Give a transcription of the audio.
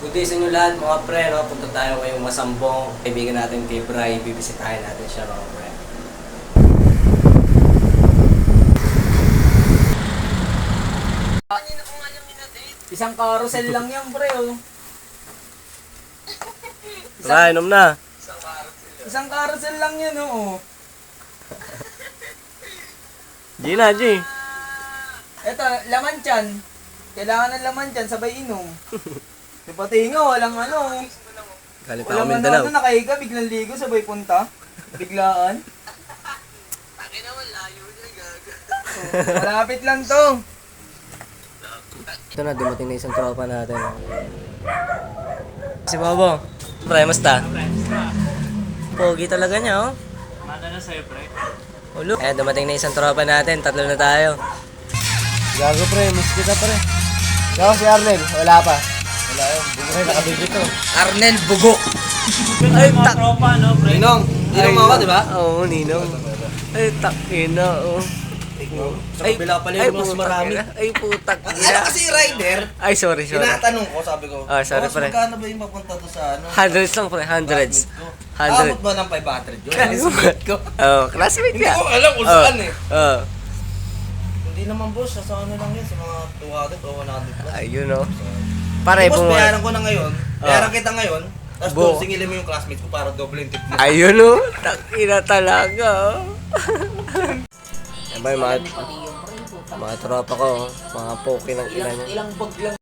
Good day sa inyo lahat mga pre, no? Punta tayo ngayong Masambong. Kaibigan natin kay Bray, bibisitahin natin siya mga pre. Isang carousel lang yan, pre, oh. Tara, inom na. Isang carousel lang yan, oh. G na, G. Eto, laman tiyan. Kailangan ng laman tiyan, sabay inom. Yung pati nga, walang ano. Galit ako Walang Mindanao. nakahiga, biglang ligo, sabay punta. Biglaan. Malapit lang to. Ito na, dumating na isang tropa natin. Si Bobo. Pre, musta? Pogi talaga niya, oh. Manda na sa'yo, pre. Ulo. Eh, dumating na isang tropa natin. Tatlo na tayo. Gago, pre. Miss kita, pre. Ikaw, si Arnel. Wala pa. Wala yun. Bugo kayo, nakabigit to. Arnel Bugo. Ay, mga tropa, no, pre? Ninong. Ninong ako, di ba? Oo, Ninong. Ay, takina, oh. Sa kabila pala yung mas marami. Ay, putak. Ano kasi rider, Ay, sorry. tinatanong ko, sabi ko, Ah, sorry, "Boss, pre. magkano ba yung papunta to sa ano? Hundreds lang, pre. Hundreds. Abot ba ng 500 yun? Classmate ko. Oh, classmate Hindi ka. ko alam kung saan eh. Oh. Hindi naman boss, sa ano lang yan, sa mga 200 o 100 plus. Ayun, oh. Pare, Boss, bumalik. bayaran ko na ngayon. Bayaran kita ngayon. Tapos Bo. singilin mo yung classmate ko para double yung tip mo. Ayun, oh. Takina talaga, oh. Yan ba yung mga tropa ko, oh. Mga poke ng ina niya. Ilang bag lang.